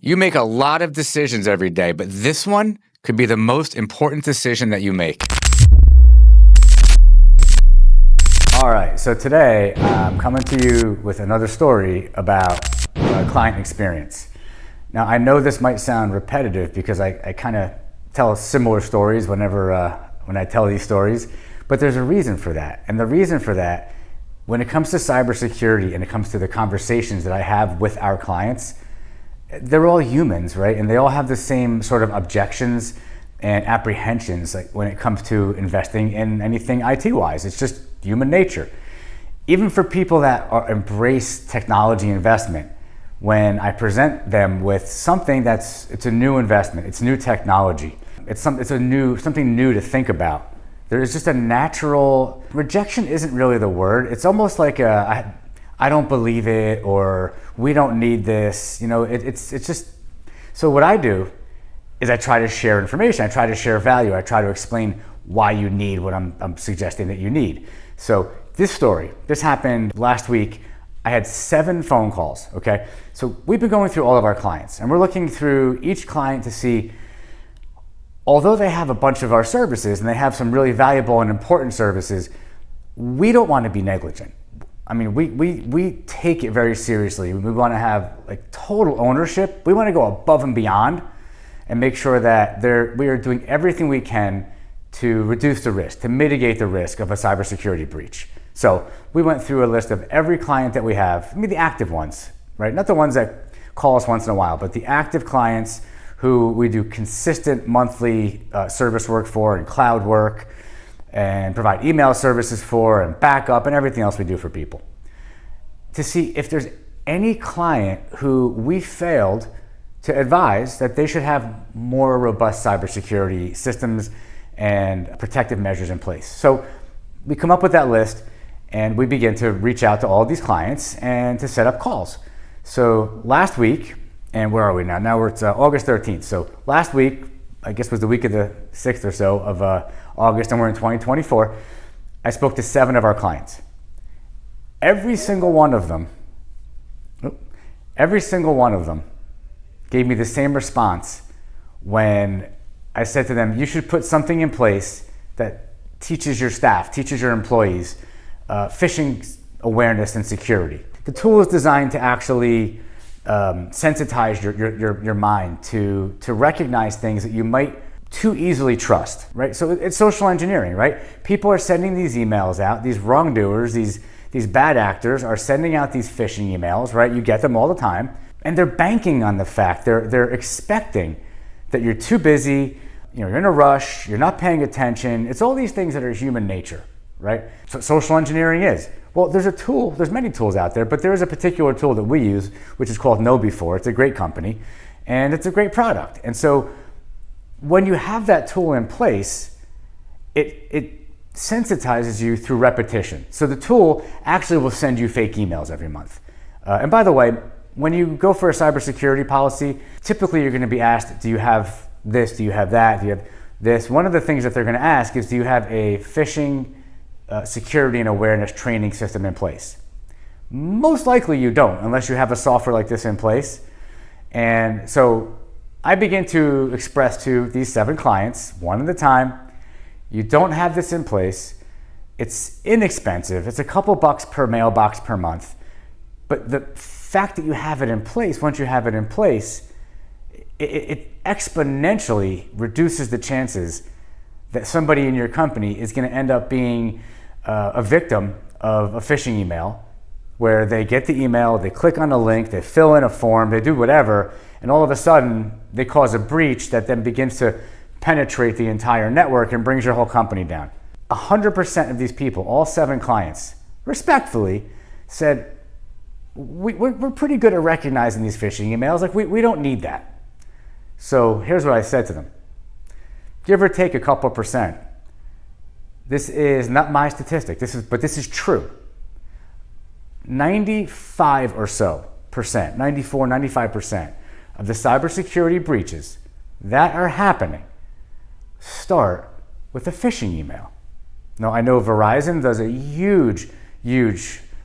You make a lot of decisions every day, but this one could be the most important decision that you make. All right, so today I'm coming to you with another story about client experience. Now, I know this might sound repetitive because I kind of tell similar stories when I tell these stories, but there's a reason for that. And the reason for that, when it comes to cybersecurity and it comes to the conversations that I have with our clients, they're all humans, right? And they all have the same sort of objections and apprehensions like when it comes to investing in anything IT-wise. It's just human nature. Even for people that embrace technology investment, when I present them with something it's a new investment, it's new technology, it's something new to think about, there is just a natural rejection. Isn't really the word. It's almost like I don't believe it, or we don't need this. It's just, so what I do is I try to share information, I try to share value, I try to explain why you need what I'm suggesting that you need. So this happened last week. I had 7 phone calls, okay? So we've been going through all of our clients and we're looking through each client to see, although they have a bunch of our services and they have some really valuable and important services, we don't want to be negligent. I mean, we take it very seriously. We want to have like total ownership. We want to go above and beyond and make sure that we are doing everything we can to reduce the risk, to mitigate the risk of a cybersecurity breach. So we went through a list of every client that we have, the active ones, right? Not the ones that call us once in a while, but the active clients who we do consistent monthly service work for and cloud work, and provide email services for and backup and everything else we do for people, to see if there's any client who we failed to advise that they should have more robust cybersecurity systems and protective measures in place. So we come up with that list and we begin to reach out to all these clients and to set up calls. So last week, and where are we now? Now it's August 13th. So last week, I guess was the week of the 6th or so of August, and we're in 2024, I spoke to 7 of our clients. Every single one of them gave me the same response when I said to them, you should put something in place that teaches your staff, teaches your employees, phishing awareness and security. The tool is designed to actually sensitize your mind to recognize things that you might too easily trust, right? So it's social engineering, right? People are sending these emails out, these wrongdoers, these bad actors are sending out these phishing emails, right? You get them all the time, and they're banking on the fact, they're expecting that you're too busy, you're in a rush, you're not paying attention. It's all these things that are human nature, right? So social engineering is. Well, there's many tools out there, but there is a particular tool that we use, which is called KnowBe4. It's a great company, and it's a great product. And so when you have that tool in place, it sensitizes you through repetition. So the tool actually will send you fake emails every month. And by the way, when you go for a cybersecurity policy, typically you're going to be asked, do you have this, do you have that, do you have this? One of the things that they're going to ask is, do you have a phishing security and awareness training system in place? Most likely you don't, unless you have a software like this in place. And so I begin to express to these 7 clients, one at a time, you don't have this in place. It's inexpensive. It's a couple bucks per mailbox per month. But the fact that you have it in place, once you have it in place, it exponentially reduces the chances that somebody in your company is going to end up being a victim of a phishing email, where they get the email, they click on a link, they fill in a form, they do whatever, and all of a sudden they cause a breach that then begins to penetrate the entire network and brings your whole company down. 100% of these people, all 7 clients, respectfully said, we're pretty good at recognizing these phishing emails. Like we don't need that. So here's what I said to them. Give or take a couple percent. This is not my statistic, but this is true. 95 or so percent, 94, 95% of the cybersecurity breaches that are happening start with a phishing email. Now, I know Verizon does a huge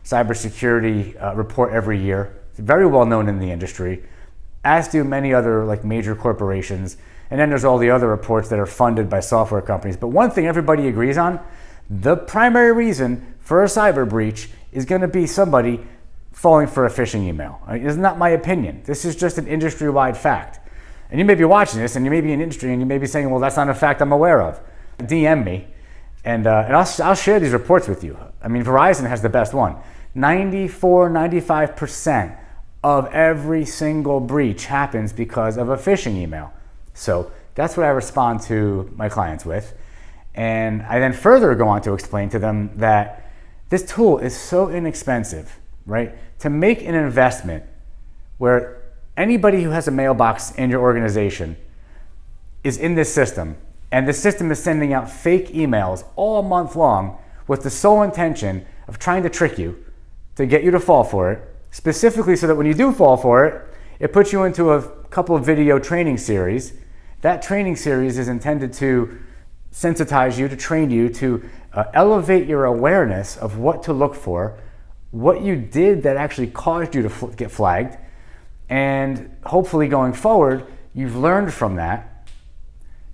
cybersecurity report every year. It's very well known in the industry. as do many other like major corporations. And then there's all the other reports that are funded by software companies. But one thing everybody agrees on, the primary reason for a cyber breach is going to be somebody falling for a phishing email. It's not my opinion. This is just an industry-wide fact. And you may be watching this and you may be in industry and you may be saying, well, that's not a fact I'm aware of. DM me and I'll share these reports with you. I mean, Verizon has the best one. 94, 95% of every single breach happens because of a phishing email. So that's what I respond to my clients with. And I then further go on to explain to them that this tool is so inexpensive, right? To make an investment where anybody who has a mailbox in your organization is in this system, and the system is sending out fake emails all month long with the sole intention of trying to trick you to get you to fall for it, specifically so that when you do fall for it, it puts you into a couple of video training series. That training series is intended to sensitize you, to train you, to elevate your awareness of what to look for, what you did that actually caused you to get flagged, and hopefully going forward, you've learned from that.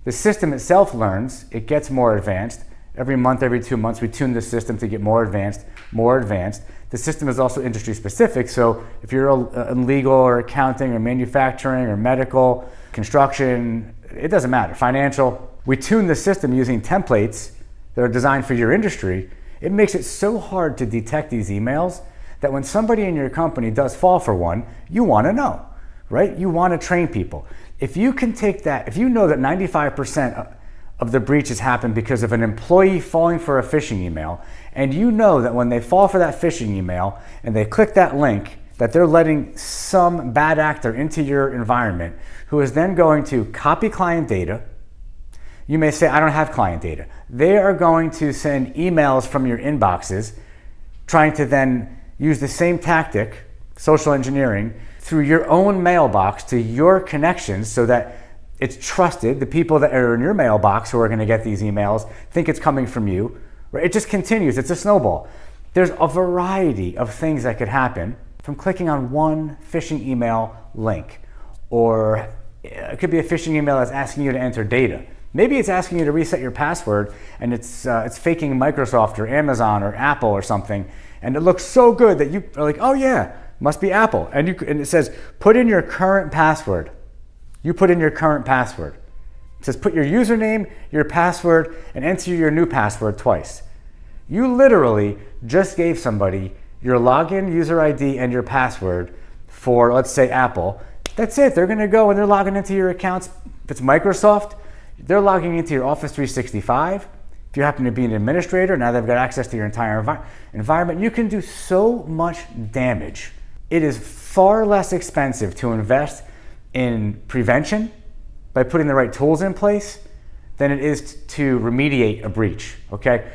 The system itself learns, it gets more advanced. Every month, every 2 months, we tune the system to get more advanced, more advanced. The system is also industry specific, so if you're in legal or accounting or manufacturing or medical, construction, it doesn't matter, financial, we tune the system using templates that are designed for your industry. It makes it so hard to detect these emails that when somebody in your company does fall for one, you want to know, right? You want to train people. If you can take that, if you know that 95% of the breaches happen because of an employee falling for a phishing email, and you know that when they fall for that phishing email and they click that link, that they're letting some bad actor into your environment who is then going to copy client data. You may say, I don't have client data. They are going to send emails from your inboxes trying to then use the same tactic, social engineering, through your own mailbox to your connections so that it's trusted. The people that are in your mailbox who are going to get these emails think it's coming from you. Right? It just continues. It's a snowball. There's a variety of things that could happen from clicking on one phishing email link. Or it could be a phishing email that's asking you to enter data. Maybe it's asking you to reset your password and it's faking Microsoft or Amazon or Apple or something. And it looks so good that you are like, oh yeah, must be Apple. And it says, put in your current password. You put in your current password. It says, put your username, your password, and enter your new password twice. You literally just gave somebody your login, user ID, and your password for, let's say, Apple. That's it. They're going to go and they're logging into your accounts. If it's Microsoft, they're logging into your Office 365. If you happen to be an administrator, now they've got access to your entire environment. You can do so much damage. It is far less expensive to invest in prevention by putting the right tools in place than it is to remediate a breach, okay?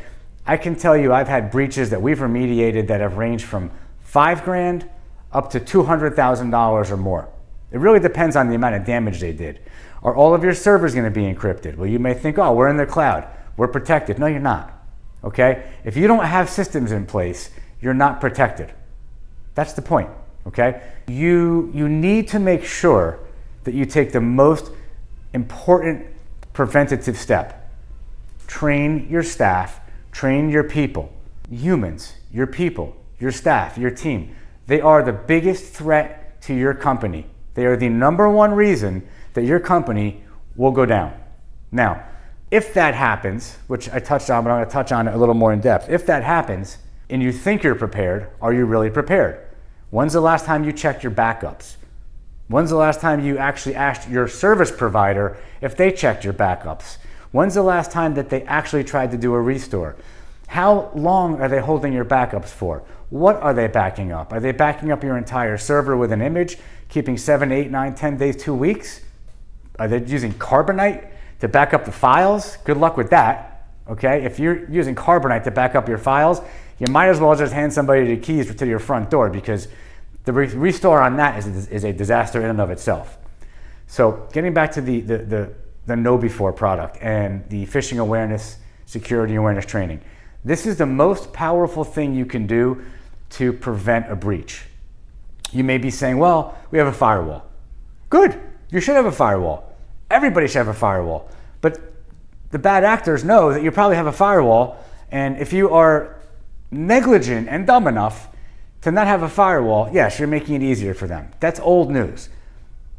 I can tell you I've had breaches that we've remediated that have ranged from $5,000 up to $200,000 or more. It really depends on the amount of damage they did. Are all of your servers going to be encrypted? Well, you may think, oh, we're in the cloud. We're protected. No, you're not, okay? If you don't have systems in place, you're not protected. That's the point, okay? You need to make sure that you take the most important preventative step. Train your staff, train your people. Humans, your people, your staff, your team, they are the biggest threat to your company. They are the number one reason that your company will go down. Now, if that happens, which I touched on, but I'm going to touch on it a little more in depth. If that happens and you think you're prepared, are you really prepared? When's the last time you checked your backups? When's the last time you actually asked your service provider if they checked your backups? When's the last time that they actually tried to do a restore? How long are they holding your backups for? What are they backing up? Are they backing up your entire server with an image, keeping 7, 8, 9, 10 days, 2 weeks? Are they using Carbonite to back up the files? Good luck with that, okay? If you're using Carbonite to back up your files, you might as well just hand somebody the keys to your front door because the restore on that is a disaster in and of itself. So getting back to the Know Before product and the phishing awareness, security awareness training. This is the most powerful thing you can do to prevent a breach. You may be saying, well, we have a firewall. Good, you should have a firewall. Everybody should have a firewall. But the bad actors know that you probably have a firewall, and if you are negligent and dumb enough to not have a firewall, yes, you're making it easier for them. That's old news.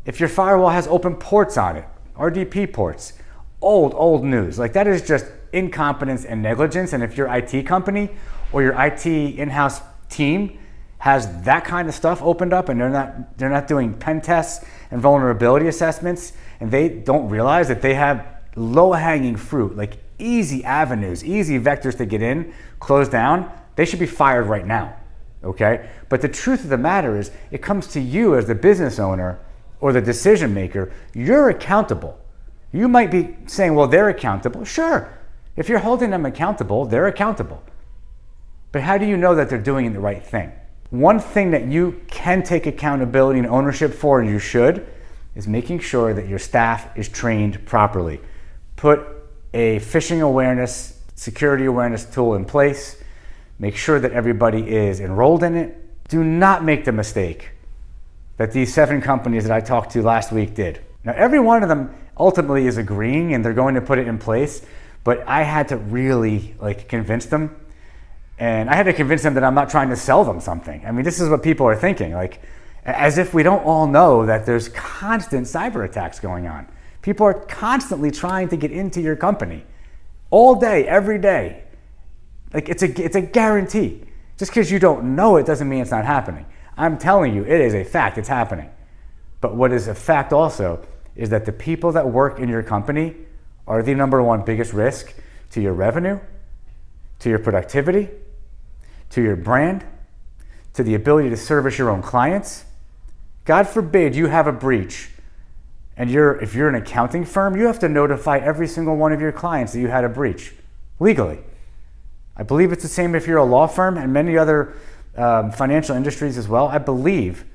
If your firewall has open ports on it, RDP ports, old news. Like, that is just incompetence and negligence. And if your IT company or your IT in-house team has that kind of stuff opened up and they're not doing pen tests and vulnerability assessments, and they don't realize that they have low-hanging fruit, like easy avenues, easy vectors to get in, close down, they should be fired right now, okay? But the truth of the matter is, it comes to you as the business owner or the decision maker. You're accountable. You might be saying, well, they're accountable. Sure, if you're holding them accountable, they're accountable. But how do you know that they're doing the right thing? One thing that you can take accountability and ownership for, and you should, is making sure that your staff is trained properly. Put a phishing awareness, security awareness tool in place. Make sure that everybody is enrolled in it. Do not make the mistake that these 7 companies that I talked to last week did. Now, every one of them ultimately is agreeing and they're going to put it in place, but I had to really convince them. And I had to convince them that I'm not trying to sell them something. I mean, this is what people are thinking, as if we don't all know that there's constant cyber attacks going on. People are constantly trying to get into your company all day, every day. It's a guarantee. Just because you don't know it doesn't mean it's not happening. I'm telling you, it is a fact, it's happening. But what is a fact also is that the people that work in your company are the number one biggest risk to your revenue, to your productivity, to your brand, to the ability to service your own clients. God forbid you have a breach, and if you're an accounting firm, you have to notify every single one of your clients that you had a breach, legally. I believe it's the same if you're a law firm and many other financial industries as well. I believe,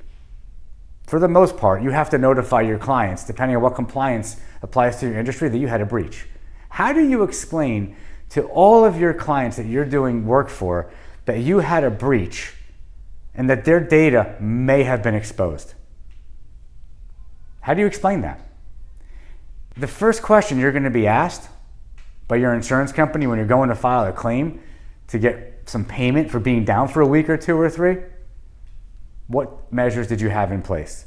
for the most part, you have to notify your clients, depending on what compliance applies to your industry, that you had a breach. How do you explain to all of your clients that you're doing work for that you had a breach and that their data may have been exposed? How do you explain that? The first question you're going to be asked by your insurance company when you're going to file a claim to get some payment for being down for a week or 2 or 3, what measures did you have in place?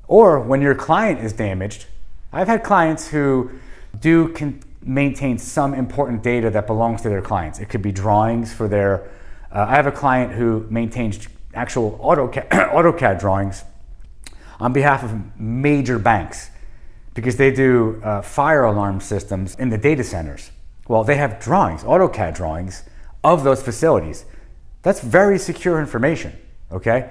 Or when your client is damaged, I've had clients who maintain some important data that belongs to their clients. It could be drawings for their, I have a client who maintains actual AutoCAD drawings on behalf of major banks because they do fire alarm systems in the data centers. Well, they have drawings, AutoCAD drawings of those facilities. That's very secure information, okay?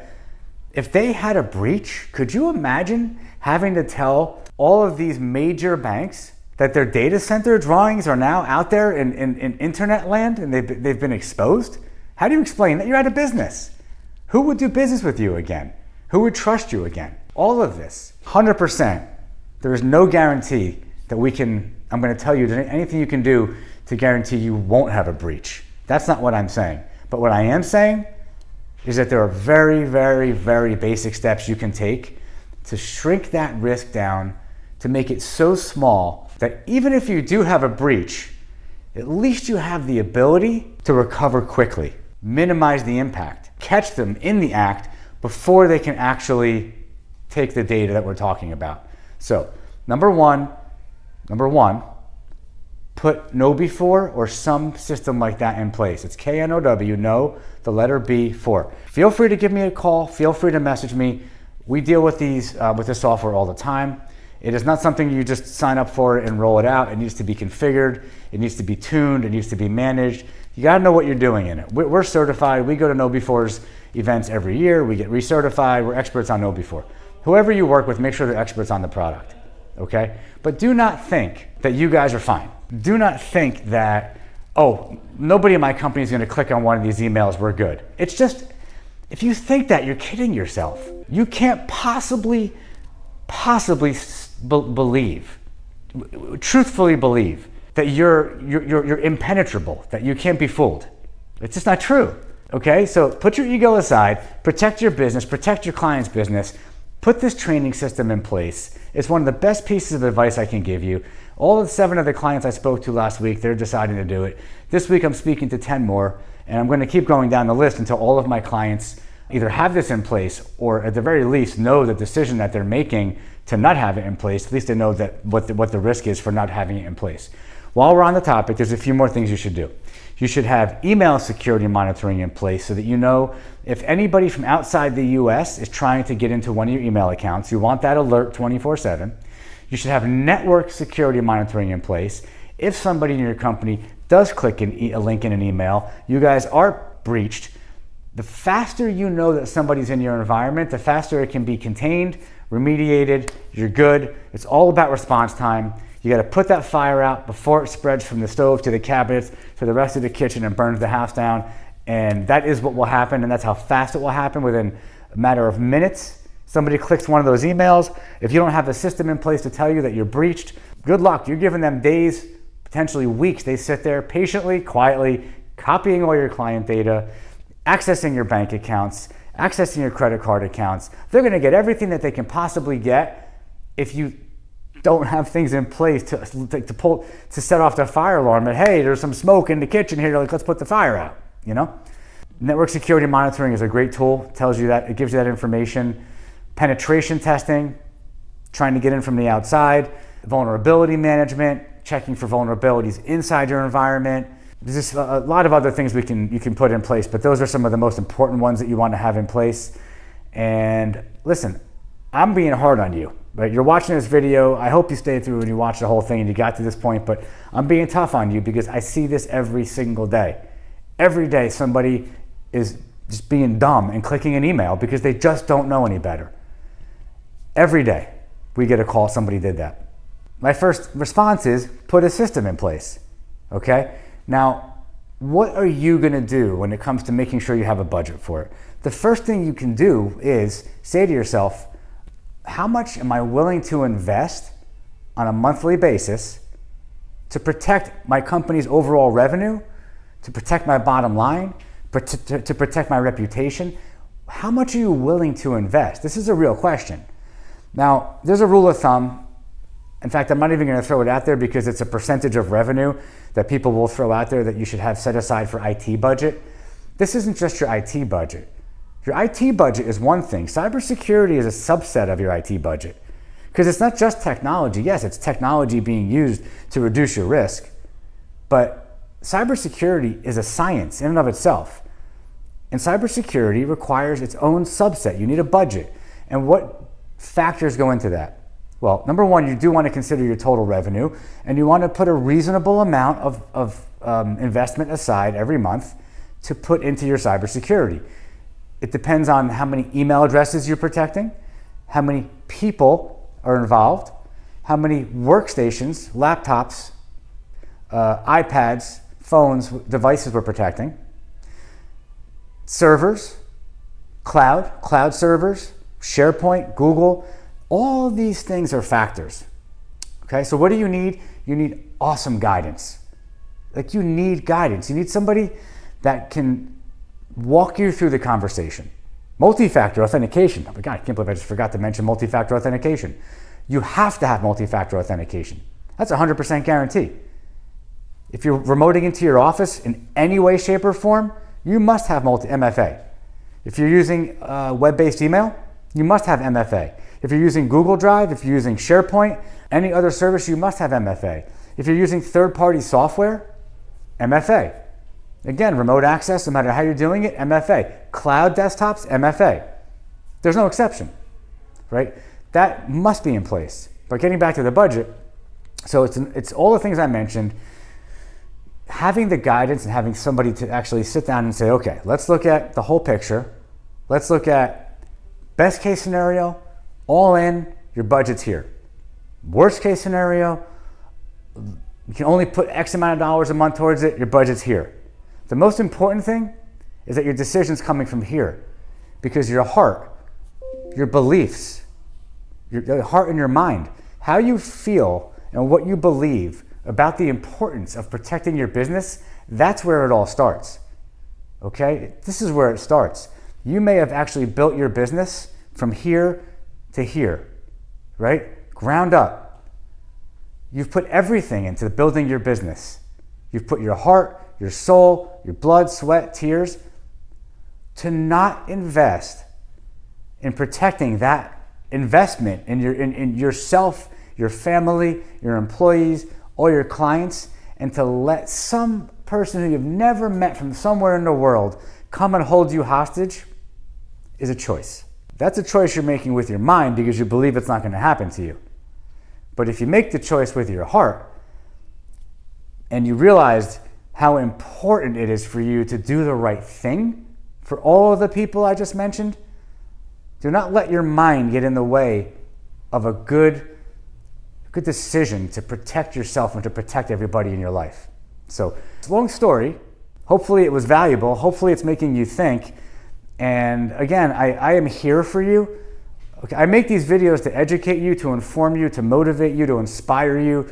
If they had a breach, could you imagine having to tell all of these major banks that their data center drawings are now out there in internet land and they've been exposed? How do you explain that you're out of business? Who would do business with you again? Who would trust you again? All of this, 100%. There is no guarantee that I'm going to tell you anything you can do to guarantee you won't have a breach. That's not what I'm saying. But what I am saying is that there are very, very, very basic steps you can take to shrink that risk down, to make it so small that even if you do have a breach, at least you have the ability to recover quickly, minimize the impact, catch them in the act before they can actually take the data that we're talking about. So, number one, put KnowBe4 or some system like that in place. It's KNOW, know, the letter B4. Feel free to give me a call. Feel free to message me. We deal with these with this software all the time. It is not something you just sign up for and roll it out. It needs to be configured. It needs to be tuned. It needs to be managed. You got to know what you're doing in it. We're certified. We go to KnowBe4's events every year. We get recertified. We're experts on KnowBe4. Whoever you work with, make sure they're experts on the product, okay? But do not think that you guys are fine. Do not think that, oh, nobody in my company is going to click on one of these emails, we're good. It's just, if you think that, you're kidding yourself. You can't possibly believe, truthfully believe, that you're impenetrable, that you can't be fooled. It's just not true, okay? So put your ego aside, protect your business, protect your client's business, Put this training system in place. It's one of the best pieces of advice I can give you. All of the 7 of the clients I spoke to last week, they're deciding to do it. This week I'm speaking to 10 more, and I'm going to keep going down the list until all of my clients either have this in place or at the very least know the decision that they're making to not have it in place. At least they know that what the risk is for not having it in place. While we're on the topic, there's a few more things you should do. You should have email security monitoring in place so that you know if anybody from outside the US is trying to get into one of your email accounts. You want that alert 24/7. You should have network security monitoring in place. If somebody in your company does click a link in an email, you guys are breached. The faster you know that somebody's in your environment, the faster it can be contained, remediated, you're good. It's all about response time. You got to put that fire out before it spreads from the stove to the cabinets to the rest of the kitchen and burns the house down. And that is what will happen, and that's how fast it will happen. Within a matter of minutes, somebody clicks one of those emails. If you don't have a system in place to tell you that you're breached, good luck. You're giving them days, potentially weeks. They sit there patiently, quietly, copying all your client data, accessing your bank accounts, accessing your credit card accounts. They're going to get everything that they can possibly get if you don't have things in place to set off the fire alarm. And hey, there's some smoke in the kitchen here. Like, let's put the fire out. You know, network security monitoring is a great tool. It tells you that, it gives you that information. Penetration testing, trying to get in from the outside. Vulnerability management, checking for vulnerabilities inside your environment. There's just a lot of other things you can put in place, but those are some of the most important ones that you want to have in place. And listen, I'm being hard on you, right? You're watching this video. I hope you stayed through and you watched the whole thing and you got to this point, but I'm being tough on you because I see this every single day. Every day somebody is just being dumb and clicking an email because they just don't know any better. Every day we get a call, somebody did that. My first response is put a system in place, okay? Now, what are you gonna do when it comes to making sure you have a budget for it? The first thing you can do is say to yourself, how much am I willing to invest on a monthly basis to protect my company's overall revenue, to protect my bottom line, to protect my reputation? How much are you willing to invest? This is a real question. Now, there's a rule of thumb. In fact, I'm not even going to throw it out there because it's a percentage of revenue that people will throw out there that you should have set aside for IT budget. This isn't just your IT budget. Your IT budget is one thing. Cybersecurity is a subset of your IT budget because it's not just technology. Yes, it's technology being used to reduce your risk, but cybersecurity is a science in and of itself. And cybersecurity requires its own subset. You need a budget. And what factors go into that? Well, number one, you do want to consider your total revenue, and you want to put a reasonable amount of investment aside every month to put into your cybersecurity. It depends on how many email addresses you're protecting, how many people are involved, how many workstations, laptops, iPads, phones, devices we're protecting, servers, cloud servers, SharePoint, Google. All of these things are factors. Okay, so what do you need? You need awesome guidance. Like, you need guidance. You need somebody that can walk you through the conversation. Multi-factor authentication. Oh my God, I can't believe I just forgot to mention multi-factor authentication. You have to have multi-factor authentication. That's a 100% guarantee. If you're remoting into your office in any way, shape, or form, you must have MFA. If you're using web-based email, you must have MFA. If you're using Google Drive, if you're using SharePoint, any other service, you must have MFA. If you're using third-party software, MFA. Again, remote access, no matter how you're doing it, MFA. Cloud desktops, MFA. There's no exception, right? That must be in place. But getting back to the budget, so it's all the things I mentioned. Having the guidance and having somebody to actually sit down and say, okay, let's look at the whole picture. Let's look at best case scenario, all in, your budget's here. Worst case scenario, you can only put X amount of dollars a month towards it, your budget's here. The most important thing is that your decision's coming from here, because your heart, your beliefs, your heart and your mind, how you feel and what you believe about the importance of protecting your business, that's where it all starts. Okay? This is where it starts. You may have actually built your business from here to here, right? Ground up. You've put everything into building your business. You've put your heart, your soul, your blood, sweat, tears. To not invest in protecting that investment in yourself, your family, your employees, all your clients, and to let some person who you've never met from somewhere in the world come and hold you hostage is a choice. That's a choice you're making with your mind because you believe it's not going to happen to you. But if you make the choice with your heart and you realized how important it is for you to do the right thing for all of the people I just mentioned, do not let your mind get in the way of a good decision to protect yourself and to protect everybody in your life. So, long story. Hopefully it was valuable. Hopefully it's making you think. And again, I am here for you. Okay, I make these videos to educate you, to inform you, to motivate you, to inspire you,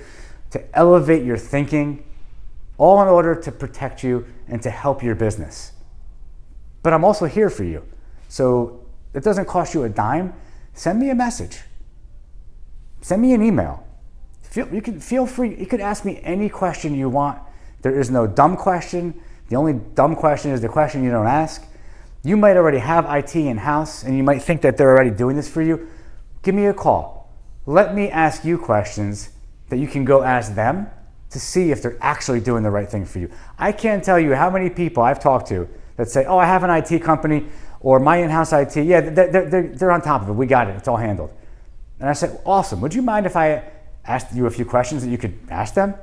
to elevate your thinking, all in order to protect you and to help your business. But I'm also here for you. So it doesn't cost you a dime. Send me a message. Send me an email. Feel free. You could ask me any question you want. There is no dumb question. The only dumb question is the question you don't ask. You might already have IT in-house and you might think that they're already doing this for you. Give me a call. Let me ask you questions that you can go ask them to see if they're actually doing the right thing for you. I can't tell you how many people I've talked to that say, oh, I have an IT company or my in-house IT. Yeah, they're on top of it. We got it. It's all handled. And I said, awesome. Would you mind if I asked you a few questions that you could ask them?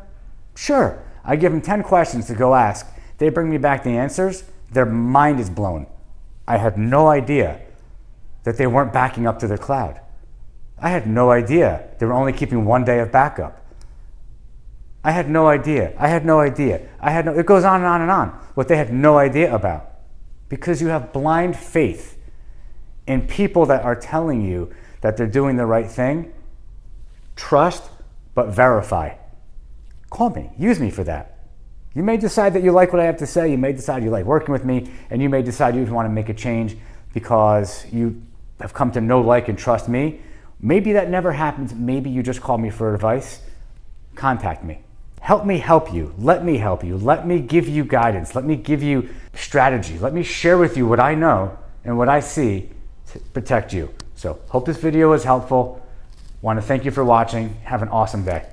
Sure. I give them 10 questions to go ask. They bring me back the answers. Their mind is blown. I had no idea that they weren't backing up to their cloud. I had no idea they were only keeping 1 day of backup. I had no idea. It goes on and on and on. What they had no idea about. Because you have blind faith in people that are telling you that they're doing the right thing. Trust, but verify. Call me. Use me for that. You may decide that you like what I have to say. You may decide you like working with me, and you may decide you want to make a change because you have come to know, like, and trust me. Maybe that never happens. Maybe you just call me for advice. Contact me. Help me help you. Let me help you. Let me give you guidance. Let me give you strategy. Let me share with you what I know and what I see to protect you. So, hope this video was helpful. Want to thank you for watching. Have an awesome day.